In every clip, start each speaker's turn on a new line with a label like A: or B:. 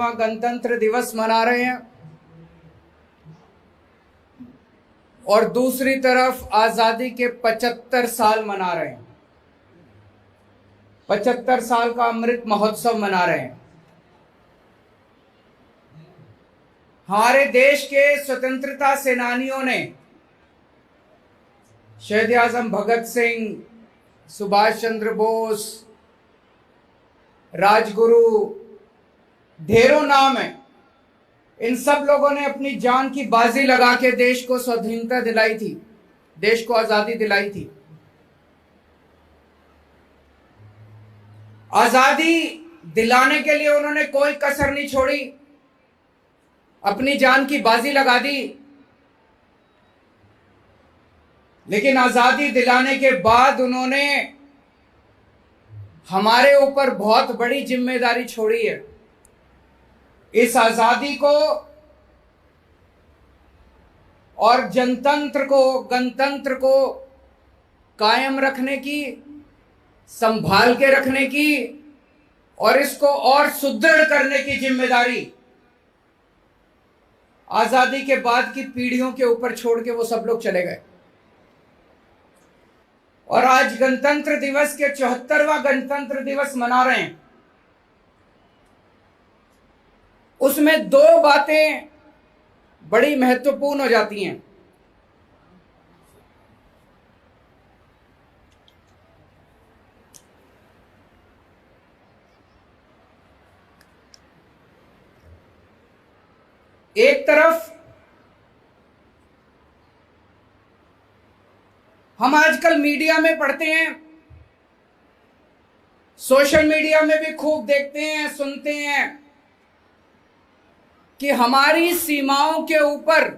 A: गणतंत्र दिवस मना रहे हैं और दूसरी तरफ आजादी के 75 साल मना रहे हैं। 75 साल का अमृत महोत्सव मना रहे हैं। हमारे देश के स्वतंत्रता सेनानियों ने शहीद आजम भगत सिंह, सुभाष चंद्र बोस, राजगुरु, ढेरों नाम है, इन सब लोगों ने अपनी जान की बाजी लगा के देश को स्वाधीनता दिलाई थी, देश को आजादी दिलाई थी। आजादी दिलाने के लिए उन्होंने कोई कसर नहीं छोड़ी, अपनी जान की बाजी लगा दी। लेकिन आजादी दिलाने के बाद उन्होंने हमारे ऊपर बहुत बड़ी जिम्मेदारी छोड़ी है। इस आजादी को और जनतंत्र को, गणतंत्र को कायम रखने की, संभाल के रखने की और इसको और सुदृढ़ करने की जिम्मेदारी आजादी के बाद की पीढ़ियों के ऊपर छोड़ के वो सब लोग चले गए। और आज गणतंत्र दिवस के 74वां गणतंत्र दिवस मना रहे हैं। उसमें दो बातें बड़ी महत्वपूर्ण हो जाती हैं। एक तरफ हम आजकल मीडिया में पढ़ते हैं, सोशल मीडिया में भी खूब देखते हैं, सुनते हैं कि हमारी सीमाओं के ऊपर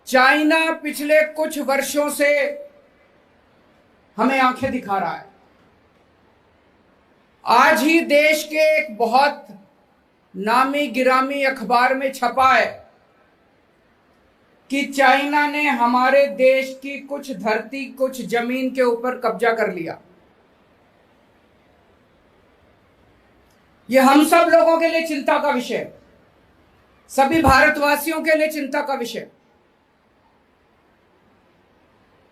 A: चाइना पिछले कुछ वर्षों से हमें आंखें दिखा रहा है। आज ही देश के एक बहुत नामी गिरामी अखबार में छपा है कि चाइना ने हमारे देश की कुछ धरती, कुछ जमीन के ऊपर कब्जा कर लिया। यह हम सब लोगों के लिए चिंता का विषय, सभी भारतवासियों के लिए चिंता का विषय।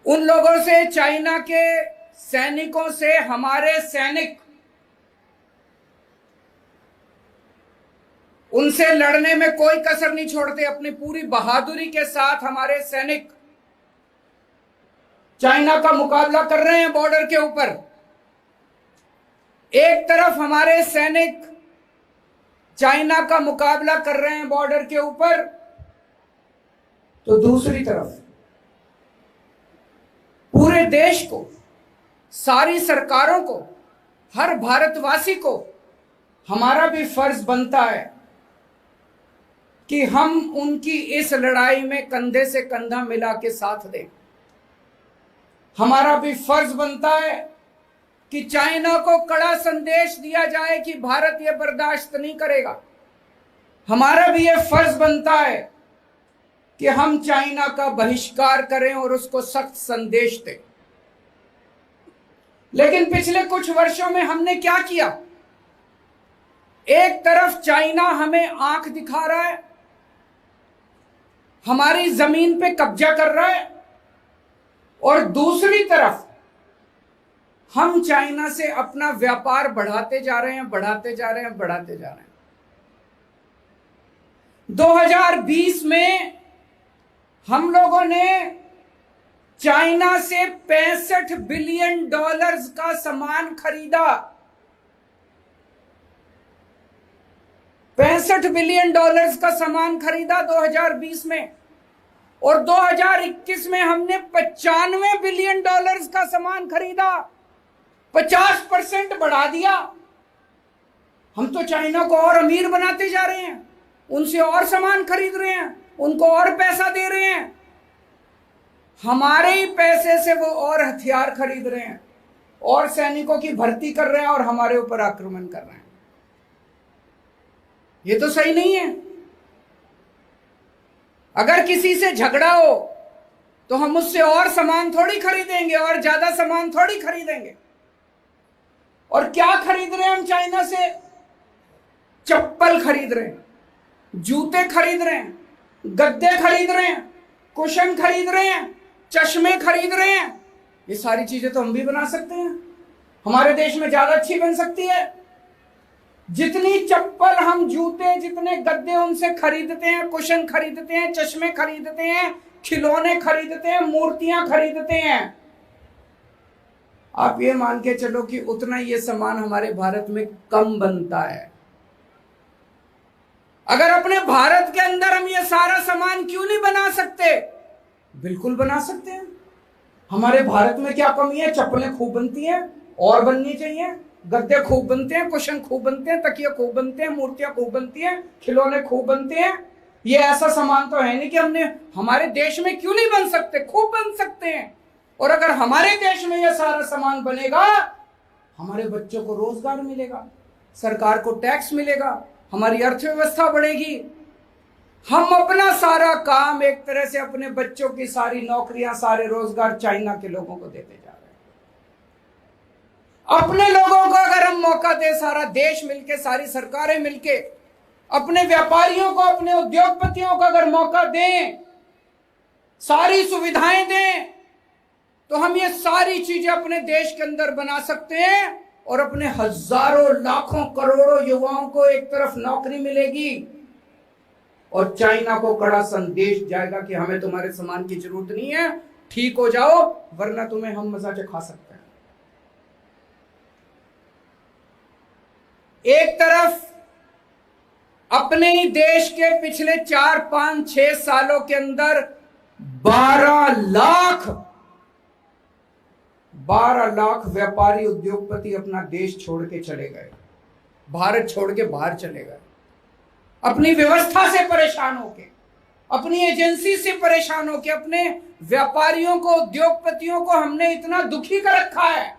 A: उन लोगों से, चाइना के सैनिकों से हमारे सैनिक, उनसे लड़ने में कोई कसर नहीं छोड़ते। अपनी पूरी बहादुरी के साथ हमारे सैनिक चाइना का मुकाबला कर रहे हैं बॉर्डर के ऊपर। एक तरफ हमारे सैनिक चाइना का मुकाबला कर रहे हैं बॉर्डर के ऊपर, तो दूसरी तरफ पूरे देश को, सारी सरकारों को, हर भारतवासी को हमारा भी फर्ज बनता है कि हम उनकी इस लड़ाई में कंधे से कंधा मिला के साथ दें। हमारा भी फर्ज बनता है कि चाइना को कड़ा संदेश दिया जाए कि भारत यह बर्दाश्त नहीं करेगा। हमारा भी यह फर्ज बनता है कि हम चाइना का बहिष्कार करें और उसको सख्त संदेश दें। लेकिन पिछले कुछ वर्षों में हमने क्या किया? एक तरफ चाइना हमें आंख दिखा रहा है, हमारी जमीन पे कब्जा कर रहा है, और दूसरी तरफ हम चाइना से अपना व्यापार बढ़ाते जा रहे हैं, बढ़ाते जा रहे हैं, बढ़ाते जा रहे हैं। 2020 में हम लोगों ने चाइना से $65 बिलियन का सामान खरीदा। $65 बिलियन का सामान खरीदा 2020 में, और 2021 में हमने $95 बिलियन का सामान खरीदा। 50% बढ़ा दिया। हम तो चाइना को और अमीर बनाते जा रहे हैं, उनसे और सामान खरीद रहे हैं, उनको और पैसा दे रहे हैं। हमारे ही पैसे से वो और हथियार खरीद रहे हैं, और सैनिकों की भर्ती कर रहे हैं, और हमारे ऊपर आक्रमण कर रहे हैं। ये तो सही नहीं है। अगर किसी से झगड़ा हो तो हम उससे और सामान थोड़ी खरीदेंगे, और ज्यादा सामान थोड़ी खरीदेंगे। और क्या खरीद रहे हैं हम चाइना से? चप्पल खरीद रहे हैं, जूते खरीद रहे हैं, गद्दे खरीद रहे हैं, कुशन खरीद रहे हैं, चश्मे खरीद रहे हैं। ये सारी चीजें तो हम भी बना सकते हैं, हमारे देश में ज्यादा अच्छी बन सकती है। जितनी चप्पल हम, जूते, जितने गद्दे उनसे खरीदते हैं, कुशन खरीदते हैं, चश्मे खरीदते हैं, खिलौने खरीदते हैं, मूर्तियां खरीदते हैं, आप ये मान के चलो कि उतना ये सामान हमारे भारत में कम बनता है। अगर अपने भारत के अंदर हम ये सारा सामान क्यों नहीं बना सकते? बिल्कुल बना सकते हैं। हमारे भारत में क्या कमी है? चप्पलें खूब बनती हैं और बननी चाहिए, गद्दे खूब बनते हैं, कुशन खूब बनते हैं, तकिए खूब बनते हैं, मूर्तियां खूब बनती हैं, खिलौने खूब बनते हैं। ये ऐसा सामान तो है नहीं कि हमने हमारे देश में क्यों नहीं बन सकते, खूब बन सकते हैं। और अगर हमारे देश में यह सारा सामान बनेगा, हमारे बच्चों को रोजगार मिलेगा, सरकार को टैक्स मिलेगा, हमारी अर्थव्यवस्था बढ़ेगी। हम अपना सारा काम एक तरह से अपने बच्चों की सारी नौकरियां, सारे रोजगार चाइना के लोगों को देते जा रहे हैं। अपने लोगों को अगर हम मौका दें, सारा देश मिलके, सारी सरकारें मिलके, अपने व्यापारियों को, अपने उद्योगपतियों को अगर मौका दें, सारी सुविधाएं दें, तो हम ये सारी चीजें अपने देश के अंदर बना सकते हैं और अपने हजारों, लाखों, करोड़ों युवाओं को एक तरफ नौकरी मिलेगी और चाइना को कड़ा संदेश जाएगा कि हमें तुम्हारे सामान की जरूरत नहीं है, ठीक हो जाओ, वरना तुम्हें हम मजा खा सकते हैं। एक तरफ अपने ही देश के पिछले 4, 5, 6 सालों के अंदर 12 लाख व्यापारी, उद्योगपति अपना देश छोड़ के चले गए, भारत छोड़ के बाहर चले गए, अपनी व्यवस्था से परेशान होके, अपनी एजेंसी से परेशान होके, अपने व्यापारियों को, उद्योगपतियों को हमने इतना दुखी कर रखा है,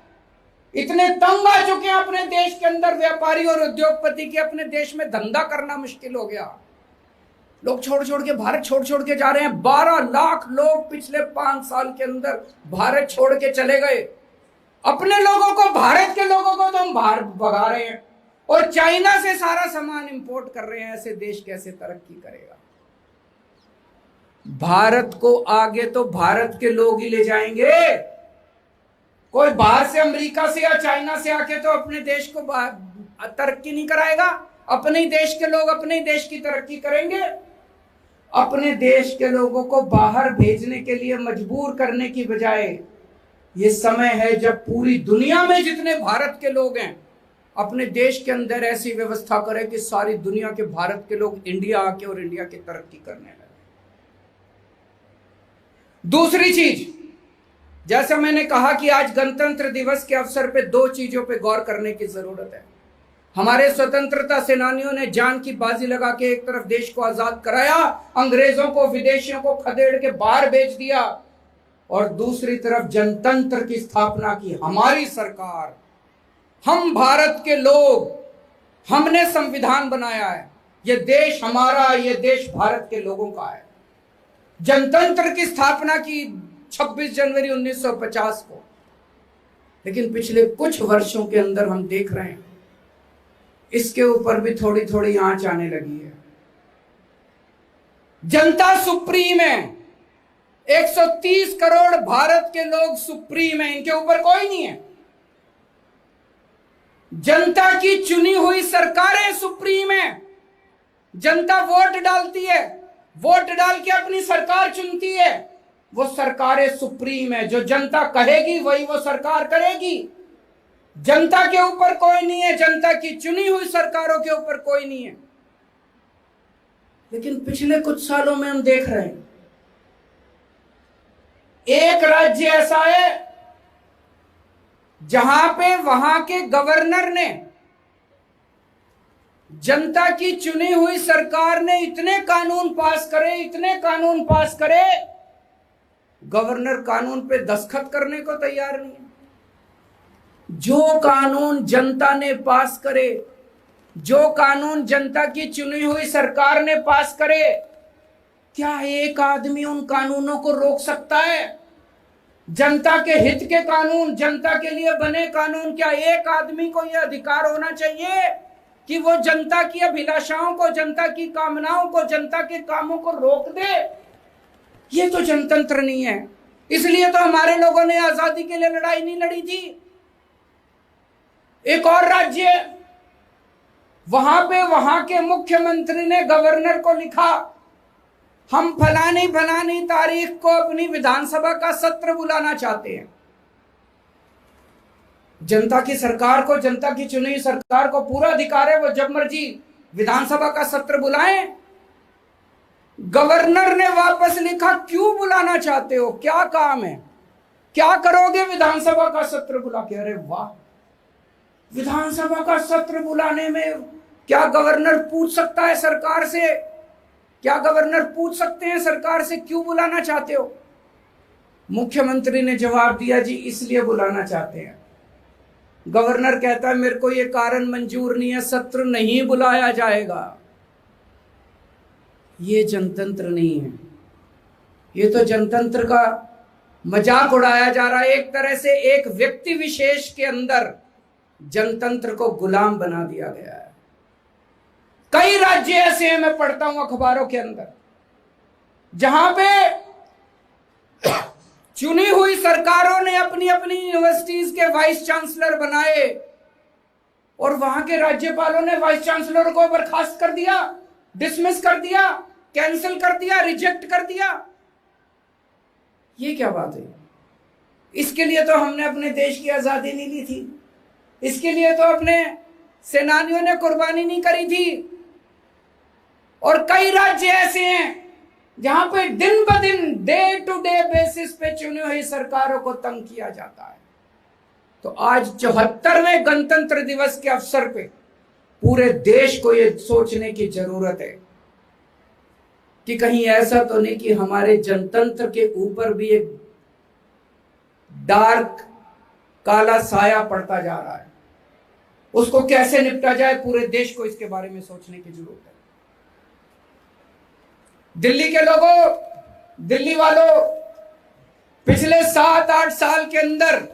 A: इतने तंग आ चुके हैं अपने देश के अंदर व्यापारी और उद्योगपति के, अपने देश में धंधा करना मुश्किल हो गया। लोग छोड़ के, भारत छोड़ के जा रहे हैं। 12 लाख लोग पिछले 5 साल के अंदर भारत छोड़ के चले गए। अपने लोगों को, भारत के लोगों को तो हम बाहर भगा रहे हैं और चाइना से सारा सामान इंपोर्ट कर रहे हैं। ऐसे देश कैसे तरक्की करेगा? भारत को आगे तो भारत के लोग ही ले जाएंगे। कोई बाहर से, अमेरिका से या चाइना से आके तो अपने देश को तरक्की नहीं कराएगा। अपने ही देश के लोग अपने ही देश की तरक्की करेंगे। अपने देश के लोगों को बाहर भेजने के लिए मजबूर करने की बजाय ये समय है जब पूरी दुनिया में जितने भारत के लोग हैं, अपने देश के अंदर ऐसी व्यवस्था करें कि सारी दुनिया के भारत के लोग इंडिया आके और इंडिया की तरक्की करने लगे। दूसरी चीज, जैसा मैंने कहा कि आज गणतंत्र दिवस के अवसर पे 2 चीजों पे गौर करने की जरूरत है। हमारे स्वतंत्रता सेनानियों ने जान की बाजी लगा के एक तरफ देश को आजाद कराया, अंग्रेजों को, विदेशियों को खदेड़ के बाहर भेज दिया, और दूसरी तरफ जनतंत्र की स्थापना की हमारी सरकार। हम भारत के लोग, हमने संविधान बनाया है, ये देश हमारा, ये देश भारत के लोगों का है। जनतंत्र की स्थापना की 26 जनवरी 1950 को। लेकिन पिछले कुछ वर्षों के अंदर हम देख रहे हैं इसके ऊपर भी थोड़ी थोड़ी आंच आने लगी है। जनता सुप्रीम है, 130 करोड़ भारत के लोग सुप्रीम है, इनके ऊपर कोई नहीं है। जनता की चुनी हुई सरकारें सुप्रीम है। जनता वोट डालती है, वोट डाल के अपनी सरकार चुनती है, वो सरकारें सुप्रीम है। जो जनता कहेगी वही वो सरकार करेगी। जनता के ऊपर कोई नहीं है, जनता की चुनी हुई सरकारों के ऊपर कोई नहीं है। लेकिन पिछले कुछ सालों में हम देख रहे हैं एक राज्य ऐसा है जहां पे वहां के गवर्नर ने, जनता की चुनी हुई सरकार ने इतने कानून पास करे, इतने कानून पास करे, गवर्नर कानून पे दस्तखत करने को तैयार नहीं है। जो कानून जनता ने पास करे, जो कानून जनता की चुनी हुई सरकार ने पास करे, क्या एक आदमी उन कानूनों को रोक सकता है? जनता के हित के कानून, जनता के लिए बने कानून, क्या एक आदमी को यह अधिकार होना चाहिए कि वो जनता की अभिलाषाओं को, जनता की कामनाओं को, जनता के कामों को रोक दे, ये तो जनतंत्र नहीं है। इसलिए तो हमारे लोगों ने आजादी के लिए लड़ाई नहीं लड़ी थी। एक और राज्य, वहां के मुख्यमंत्री ने गवर्नर को लिखा, हम फलानी फलानी तारीख को अपनी विधानसभा का सत्र बुलाना चाहते हैं। जनता की सरकार को, जनता की चुनी हुई सरकार को पूरा अधिकार है, वो जब मर्जी विधानसभा का सत्र बुलाएं। गवर्नर ने वापस लिखा, क्यों बुलाना चाहते हो, क्या काम है, क्या करोगे विधानसभा का सत्र बुला के। अरे वाह, विधानसभा का सत्र बुलाने में क्या गवर्नर पूछ सकता है सरकार से? क्या गवर्नर पूछ सकते हैं सरकार से क्यों बुलाना चाहते हो? मुख्यमंत्री ने जवाब दिया, जी इसलिए बुलाना चाहते हैं। गवर्नर कहता है, मेरे को यह कारण मंजूर नहीं है, सत्र नहीं बुलाया जाएगा। ये जनतंत्र नहीं है, ये तो जनतंत्र का मजाक उड़ाया जा रहा है। एक तरह से एक व्यक्ति विशेष के अंदर जनतंत्र को गुलाम बना दिया गया है। कई राज्य ऐसे हैं, मैं पढ़ता हूं अखबारों के अंदर, जहां पे चुनी हुई सरकारों ने अपनी अपनी यूनिवर्सिटीज के वाइस चांसलर बनाए और वहां के राज्यपालों ने वाइस चांसलर को बर्खास्त कर दिया, डिसमिस कर दिया, कैंसिल कर दिया, रिजेक्ट कर दिया। ये क्या बात है? इसके लिए तो हमने अपने देश की आजादी नहीं ली थी, इसके लिए तो अपने सेनानियों ने कुर्बानी नहीं करी थी। और कई राज्य ऐसे हैं जहां पे दिन ब दिन, डे टू डे बेसिस पे चुनी हुई सरकारों को तंग किया जाता है। तो आज 74वें गणतंत्र दिवस के अवसर पे पूरे देश को यह सोचने की जरूरत है कि कहीं ऐसा तो नहीं कि हमारे जनतंत्र के ऊपर भी एक डार्क काला साया पड़ता जा रहा है। उसको कैसे निपटा जाए, पूरे देश को इसके बारे में सोचने की जरूरत है। दिल्ली के लोगों, दिल्ली वालों, पिछले 7-8 साल के अंदर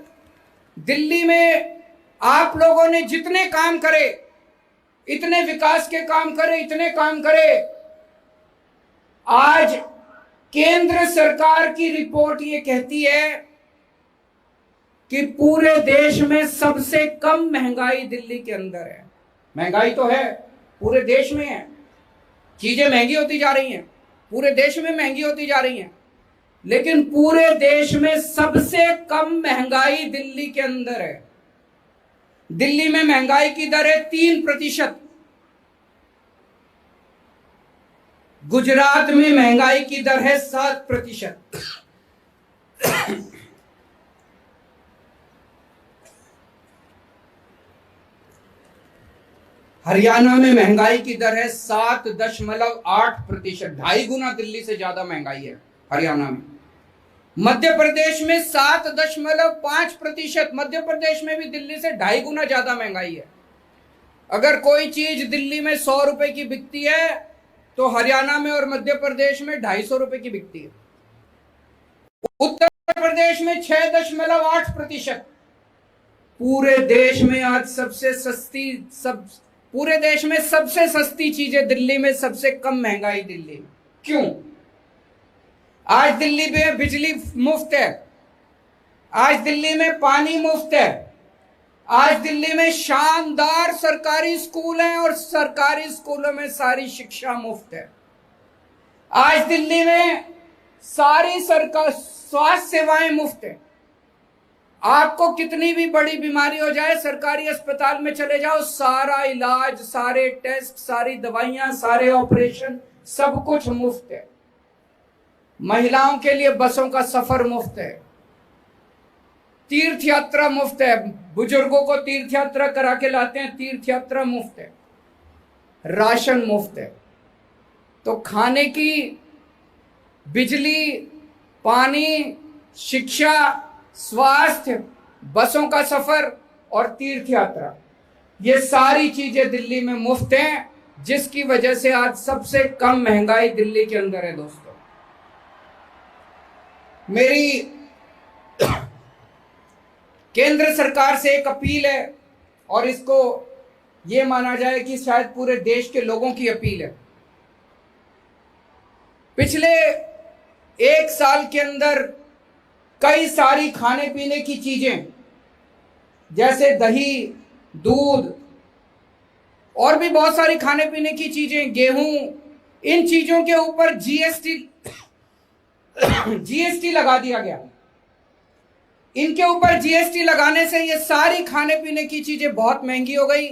A: दिल्ली में आप लोगों ने जितने काम करे, इतने विकास के काम करे, इतने काम करे, आज केंद्र सरकार की रिपोर्ट ये कहती है कि पूरे देश में सबसे कम महंगाई दिल्ली के अंदर है। महंगाई तो है, पूरे देश में है, चीजें महंगी होती जा रही हैं, पूरे देश में महंगी होती जा रही हैं, लेकिन पूरे देश में सबसे कम महंगाई दिल्ली के अंदर है। दिल्ली में महंगाई की दर है 3%। गुजरात में महंगाई की दर है 7%। हरियाणा में महंगाई की दर है 7.8%, 2.5 गुना दिल्ली से ज्यादा महंगाई है हरियाणा में। मध्य प्रदेश में 7.5%, मध्य प्रदेश में भी दिल्ली से 2.5 गुना ज्यादा महंगाई है। अगर कोई चीज दिल्ली में 100 रुपए की बिकती है तो हरियाणा में और मध्य प्रदेश में 250 रुपए की बिकती है। उत्तर प्रदेश में 6.8%। पूरे देश में आज पूरे देश में सबसे सस्ती चीजें दिल्ली में, सबसे कम महंगाई दिल्ली में। क्यों? आज दिल्ली में बिजली मुफ्त है, आज दिल्ली में पानी मुफ्त है, आज दिल्ली में शानदार सरकारी स्कूल हैं और सरकारी स्कूलों में सारी शिक्षा मुफ्त है। आज दिल्ली में सारी सरकार स्वास्थ्य सेवाएं मुफ्त है। आपको कितनी भी बड़ी बीमारी हो जाए, सरकारी अस्पताल में चले जाओ, सारा इलाज, सारे टेस्ट, सारी दवाइयां, सारे ऑपरेशन, सब कुछ मुफ्त है। महिलाओं के लिए बसों का सफर मुफ्त है, तीर्थ यात्रा मुफ्त है, बुजुर्गों को तीर्थ यात्रा करा के लाते हैं, तीर्थ यात्रा मुफ्त है, राशन मुफ्त है। तो खाने की, बिजली, पानी, शिक्षा, स्वास्थ्य, बसों का सफर और तीर्थ यात्रा, ये सारी चीजें दिल्ली में मुफ्त हैं, जिसकी वजह से आज सबसे कम महंगाई दिल्ली के अंदर है। दोस्तों, मेरी केंद्र सरकार से एक अपील है और इसको ये माना जाए कि शायद पूरे देश के लोगों की अपील है। पिछले 1 साल के अंदर कई सारी खाने पीने की चीजें जैसे दही, दूध और भी बहुत सारी खाने पीने की चीजें, गेहूं, इन चीजों के ऊपर जीएसटी लगा दिया गया। इनके ऊपर जीएसटी लगाने से ये सारी खाने पीने की चीजें बहुत महंगी हो गई।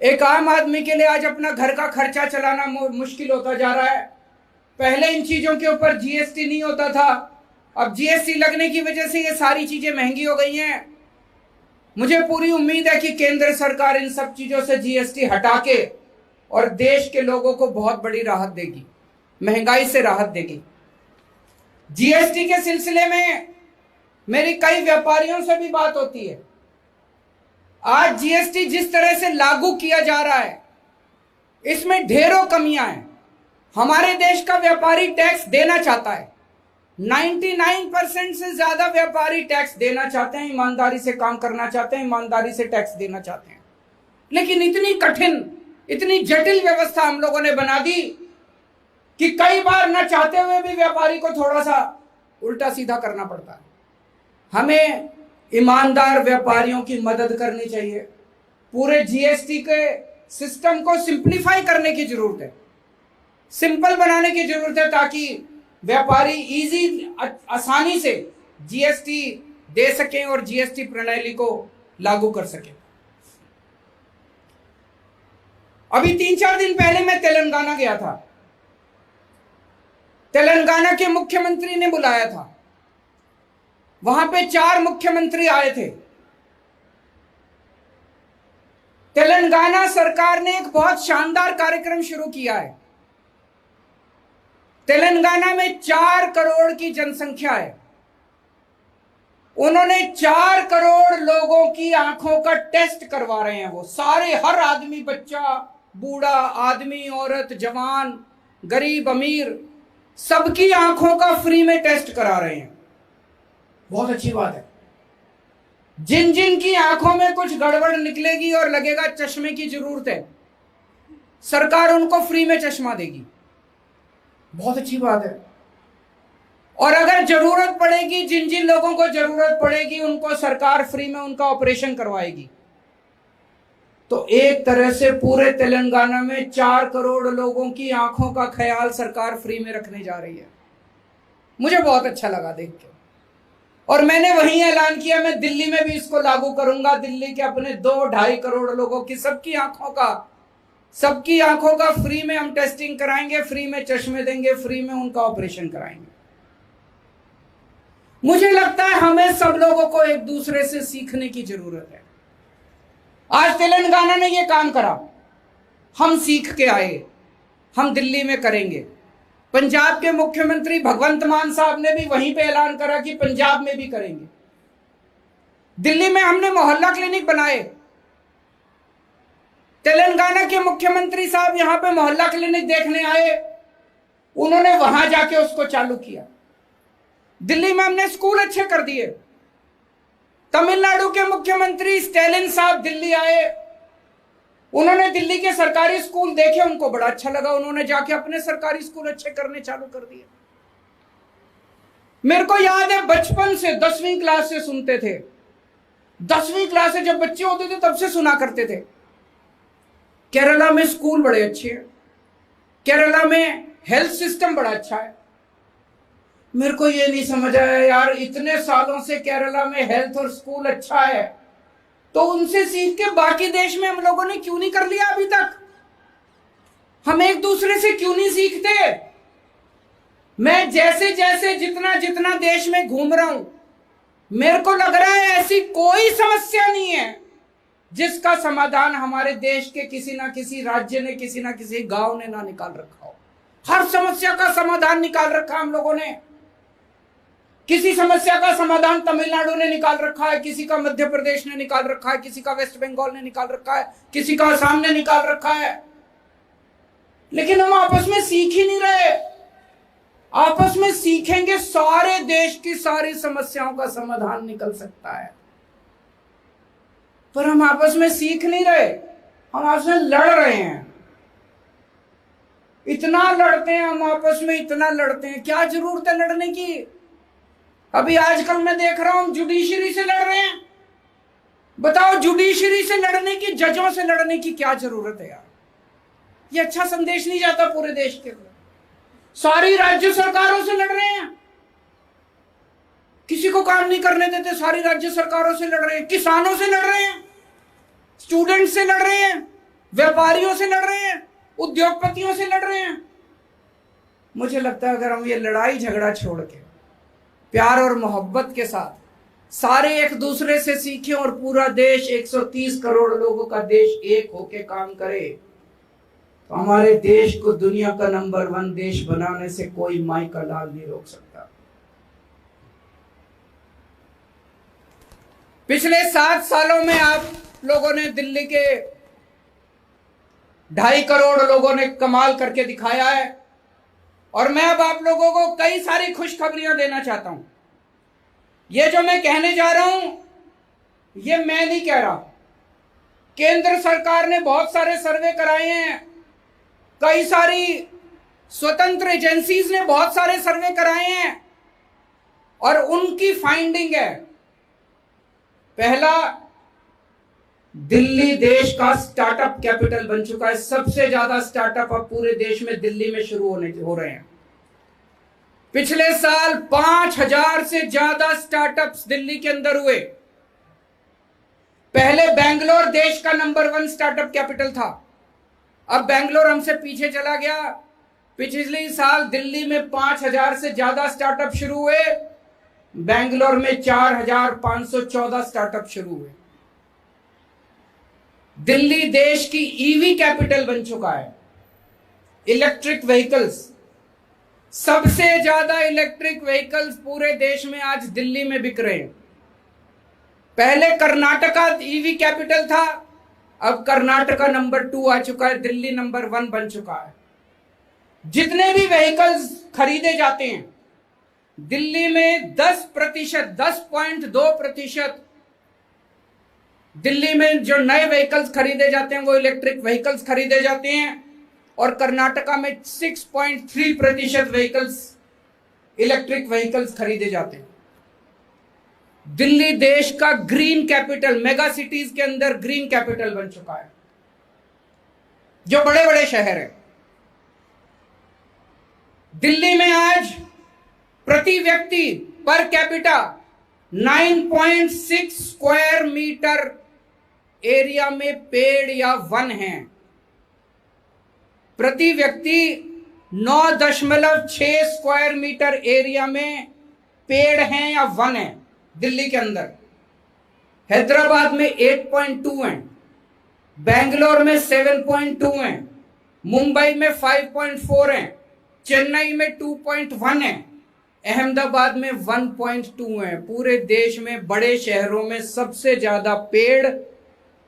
A: एक आम आदमी के लिए आज अपना घर का खर्चा चलाना मुश्किल होता जा रहा है। पहले इन चीजों के ऊपर जीएसटी नहीं होता था, अब जीएसटी लगने की वजह से ये सारी चीजें महंगी हो गई हैं। मुझे पूरी उम्मीद है कि केंद्र सरकार इन सब चीजों से जीएसटी हटा के और देश के लोगों को बहुत बड़ी राहत देगी, महंगाई से राहत देगी। जीएसटी के सिलसिले में मेरी कई व्यापारियों से भी बात होती है। आज जीएसटी जिस तरह से लागू किया जा रहा है, इसमें ढेरों कमियां हैं। हमारे देश का व्यापारी टैक्स देना चाहता है, 99% से ज्यादा व्यापारी टैक्स देना चाहते हैं, ईमानदारी से काम करना चाहते हैं, ईमानदारी से टैक्स देना चाहते हैं। लेकिन इतनी कठिन, इतनी जटिल व्यवस्था हम लोगों ने बना दी कि कई बार न चाहते हुए भी व्यापारी को थोड़ा सा उल्टा सीधा करना पड़ता है। हमें ईमानदार व्यापारियों की मदद करनी चाहिए। पूरे जीएसटी के सिस्टम को सिंप्लीफाई करने की जरूरत है, सिंपल बनाने की जरूरत है, ताकि व्यापारी इजी, आसानी से जीएसटी दे सकें और जीएसटी प्रणाली को लागू कर सकें। अभी 3-4 दिन पहले मैं तेलंगाना गया था। तेलंगाना के मुख्यमंत्री ने बुलाया था, वहां पे 4 मुख्यमंत्री आए थे। तेलंगाना सरकार ने एक बहुत शानदार कार्यक्रम शुरू किया है। तेलंगाना में 4 करोड़ की जनसंख्या है। उन्होंने 4 करोड़ लोगों की आंखों का टेस्ट करवा रहे हैं। वो सारे, हर आदमी, बच्चा, बूढ़ा आदमी, औरत, जवान, गरीब, अमीर, सबकी आंखों का फ्री में टेस्ट करा रहे हैं। बहुत अच्छी बात है। जिन जिन की आंखों में कुछ गड़बड़ निकलेगी और लगेगा चश्मे की जरूरत है, सरकार उनको फ्री में चश्मा देगी। बहुत अच्छी बात है। और अगर जरूरत पड़ेगी, जिन जिन लोगों को जरूरत पड़ेगी, उनको सरकार फ्री में उनका ऑपरेशन करवाएगी। तो एक तरह से पूरे तेलंगाना में 4 करोड़ लोगों की आंखों का ख्याल सरकार फ्री में रखने जा रही है। मुझे बहुत अच्छा लगा देख के, और मैंने वहीं ऐलान किया मैं दिल्ली में भी इसको लागू करूंगा। दिल्ली के अपने 2-2.5 करोड़ लोगों की सबकी आंखों का फ्री में हम टेस्टिंग कराएंगे, फ्री में चश्मे देंगे, फ्री में उनका ऑपरेशन कराएंगे। मुझे लगता है हमें सब लोगों को एक दूसरे से सीखने की जरूरत है। आज तेलंगाना ने यह काम करा, हम सीख के आए, हम दिल्ली में करेंगे। पंजाब के मुख्यमंत्री भगवंत मान साहब ने भी वहीं पे ऐलान करा कि पंजाब में भी करेंगे। दिल्ली में हमने मोहल्ला क्लिनिक बनाए। तेलंगाना के मुख्यमंत्री साहब यहां पे मोहल्ला क्लिनिक देखने आए, उन्होंने वहां जाके उसको चालू किया। दिल्ली में हमने स्कूल अच्छे कर दिए। तमिलनाडु के मुख्यमंत्री स्टैलिन साहब दिल्ली आए, उन्होंने दिल्ली के सरकारी स्कूल देखे, उनको बड़ा अच्छा लगा, उन्होंने जाके अपने सरकारी स्कूल अच्छे करने चालू कर दिए। मेरे को याद है बचपन से 10वीं क्लास से सुनते थे, 10वीं क्लास से जब बच्चे होते थे तब से सुना करते थे केरला में स्कूल बड़े अच्छे हैं, केरला में हेल्थ सिस्टम बड़ा अच्छा है। मेरे को ये नहीं समझ आया यार, इतने सालों से केरला में हेल्थ और स्कूल अच्छा है, तो उनसे सीख के बाकी देश में हम लोगों ने क्यों नहीं कर लिया अभी तक? हम एक दूसरे से क्यों नहीं सीखते? मैं जैसे जैसे जितना देश में घूम रहा हूं, मेरे को लग रहा है ऐसी कोई समस्या नहीं है जिसका समाधान हमारे देश के किसी ना किसी राज्य ने, किसी ना किसी गांव ने ना निकाल रखा हो। हर समस्या का समाधान निकाल रखा हम लोगों ने। किसी समस्या का समाधान तमिलनाडु ने निकाल रखा है, किसी का मध्य प्रदेश ने निकाल रखा है, किसी का वेस्ट बंगाल ने निकाल रखा है, किसी का असम ने निकाल रखा है। लेकिन हम आपस में सीख ही नहीं रहे। आपस में सीखेंगे, सारे देश की सारी समस्याओं का समाधान निकल सकता है। पर हम आपस में सीख नहीं रहे, हम आपस में लड़ रहे हैं। इतना लड़ते हैं हम आपस में, इतना लड़ते हैं, क्या जरूरत है लड़ने की? अभी आजकल मैं देख रहा हूं जुडिशरी से लड़ रहे हैं। बताओ, जुडिशरी से लड़ने की, जजों से लड़ने की क्या जरूरत है यार? ये अच्छा संदेश नहीं जाता पूरे देश के अंदर। सारी राज्य सरकारों से लड़ रहे हैं, किसी को काम नहीं करने देते, सारी राज्य सरकारों से लड़ रहे हैं, किसानों से लड़ रहे हैं, स्टूडेंट से लड़ रहे हैं, व्यापारियों से लड़ रहे हैं, उद्योगपतियों से लड़ रहे हैं। मुझे लगता है अगर हम ये लड़ाई झगड़ा छोड़ के प्यार और मोहब्बत के साथ सारे एक दूसरे से सीखें और पूरा देश 130 करोड़ लोगों का देश एक होके काम करे, तो हमारे देश को दुनिया का नंबर 1 देश बनाने से कोई माई का लाल नहीं रोक सकता। पिछले 7 सालों में आप लोगों ने, दिल्ली के 2.5 करोड़ लोगों ने कमाल करके दिखाया है। और मैं अब आप लोगों को कई सारी खुशखबरियां देना चाहता हूं। ये जो मैं कहने जा रहा हूं, ये मैं नहीं कह रहा, केंद्र सरकार ने बहुत सारे सर्वे कराए हैं, कई सारी स्वतंत्र एजेंसीज ने बहुत सारे सर्वे कराए हैं, और उनकी फाइंडिंग है, पहला, दिल्ली देश का स्टार्टअप कैपिटल बन चुका है। सबसे ज्यादा स्टार्टअप अब पूरे देश में दिल्ली में शुरू हो रहे हैं। पिछले साल 5000 से ज्यादा स्टार्टअप्स दिल्ली के अंदर हुए। पहले बेंगलोर देश का नंबर 1 स्टार्टअप कैपिटल था, अब बेंगलोर हमसे पीछे चला गया। पिछले साल दिल्ली में 5000 से ज्यादा स्टार्टअप शुरू हुए, बेंगलोर में 4514 स्टार्टअप शुरू हुए। दिल्ली देश की ईवी कैपिटल बन चुका है। इलेक्ट्रिक व्हीकल्स, सबसे ज्यादा इलेक्ट्रिक व्हीकल्स पूरे देश में आज दिल्ली में बिक रहे हैं। पहले कर्नाटका ईवी कैपिटल था, अब कर्नाटका नंबर 2 आ चुका है, दिल्ली नंबर 1 बन चुका है। जितने भी व्हीकल्स खरीदे जाते हैं दिल्ली में 10%, 10.2% दिल्ली में जो नए व्हीकल्स खरीदे जाते हैं वो इलेक्ट्रिक व्हीकल्स खरीदे जाते हैं, और कर्नाटका में 6.3% व्हीकल्स इलेक्ट्रिक व्हीकल्स खरीदे जाते हैं। दिल्ली देश का ग्रीन कैपिटल, मेगा सिटीज के अंदर ग्रीन कैपिटल बन चुका है। जो बड़े बड़े शहर हैं, दिल्ली में आज प्रति व्यक्ति per capita 9.6 square metre area में पेड़ या वन हैं। प्रति व्यक्ति 9.6 स्क्वायर मीटर एरिया में पेड़ हैं या वन हैं दिल्ली के अंदर। हैदराबाद में 8.2 हैं, बेंगलोर में 7.2 हैं, मुंबई में 5.4 हैं, चेन्नई में 2.1 हैं, अहमदाबाद में 1.2 हैं। पूरे देश में बड़े शहरों में सबसे ज्यादा पेड़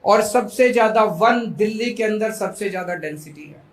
A: और सबसे ज्यादा वन दिल्ली के अंदर सबसे ज्यादा डेंसिटी है।